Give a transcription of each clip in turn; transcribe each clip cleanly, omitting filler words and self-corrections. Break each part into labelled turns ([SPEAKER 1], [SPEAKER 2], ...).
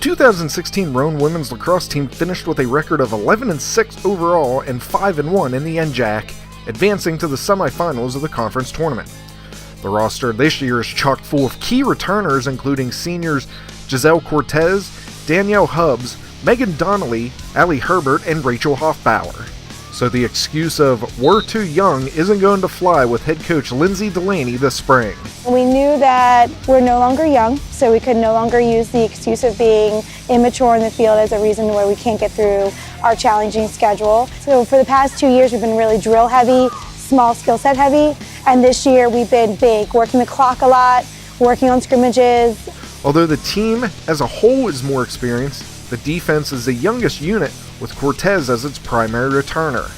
[SPEAKER 1] 2016 Rowan women's lacrosse team finished with a record of 11-6 overall and 5-1 in the NJAC, advancing to the semifinals of the conference tournament. The roster this year is chock full of key returners, including seniors Giselle Cortez, Danielle Hubbs, Megan Donnelly, Allie Herbert, and Rachel Hoffbauer. So the excuse of "we're too young" isn't going to fly with head coach Lindsay Delaney this spring.
[SPEAKER 2] We knew that we're no longer young, so we could no longer use the excuse of being immature in the field as a reason why we can't get through our challenging schedule. So for the past 2 years, we've been really drill heavy, small skill set heavy, and this year we've been big, working the clock a lot, working on scrimmages.
[SPEAKER 1] Although the team as a whole is more experienced, the defense is the youngest unit, with Cortez as its primary returner.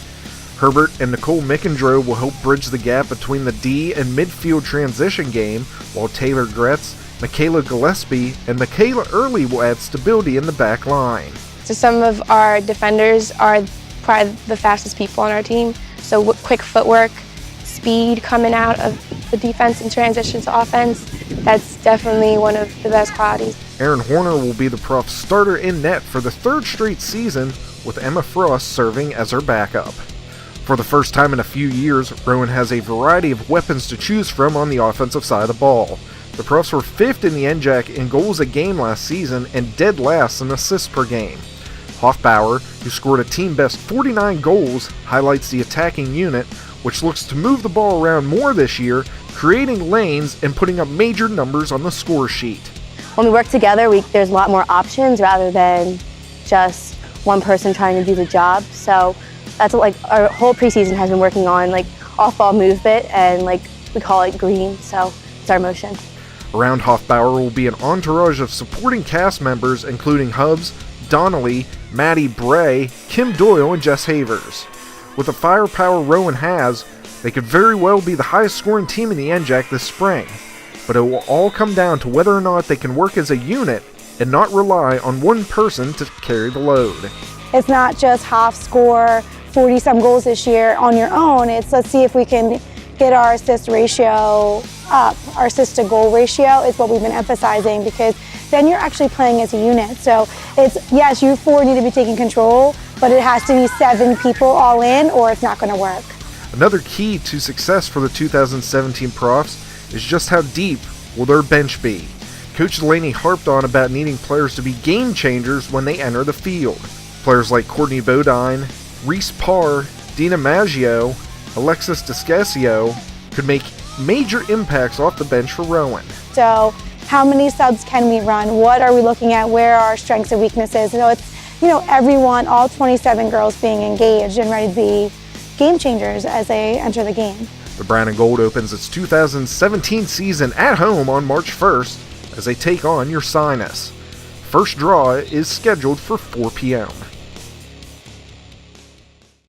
[SPEAKER 1] Herbert and Nicole Mickendrow will help bridge the gap between the D and midfield transition game, while Taylor Gretz, Michaela Gillespie, and Michaela Early will add stability in the back line.
[SPEAKER 3] So some of our defenders are probably the fastest people on our team, so quick footwork, speed coming out of the defense and transition to offense, that's definitely one of the best qualities.
[SPEAKER 1] Erin Horner will be the Profs starter in net for the third straight season, with Emma Frost serving as her backup. For the first time in a few years, Rowan has a variety of weapons to choose from on the offensive side of the ball. The Profs were 5th in the NJAC in goals a game last season and dead last in assists per game. Hoffbauer, who scored a team-best 49 goals, highlights the attacking unit, which looks to move the ball around more this year, creating lanes and putting up major numbers on the score sheet.
[SPEAKER 4] When we work together, there's a lot more options rather than just one person trying to do the job. So that's what our whole preseason has been working on, off-ball movement, and we call it green, so it's our motion.
[SPEAKER 1] Around Hoffbauer will be an entourage of supporting cast members, including Hubbs, Donnelly, Maddie Bray, Kim Doyle, and Jess Havers. With the firepower Rowan has, they could very well be the highest scoring team in the NJAC this spring. But it will all come down to whether or not they can work as a unit and not rely on one person to carry the load.
[SPEAKER 2] It's not just Hoff score 40-some goals this year on your own. It's let's see if we can get our assist ratio up. Our assist to goal ratio is what we've been emphasizing, because then you're actually playing as a unit. So it's, yes, you four need to be taking control, but it has to be 7 people all in or it's not going to work.
[SPEAKER 1] Another key to success for the 2017 Profs is just how deep will their bench be. Coach Delaney harped on about needing players to be game changers when they enter the field. Players like Courtney Bodine, Reese Parr, Dina Maggio, Alexis Descasio could make major impacts off the bench for Rowan.
[SPEAKER 2] So how many subs can we run? What are we looking at? Where are our strengths and weaknesses? So it's, everyone, all 27 girls being engaged and ready to be game changers as they enter the game.
[SPEAKER 1] The Brown and Gold opens its 2017 season at home on March 1st as they take on Ursinus. First draw is scheduled for 4 p.m.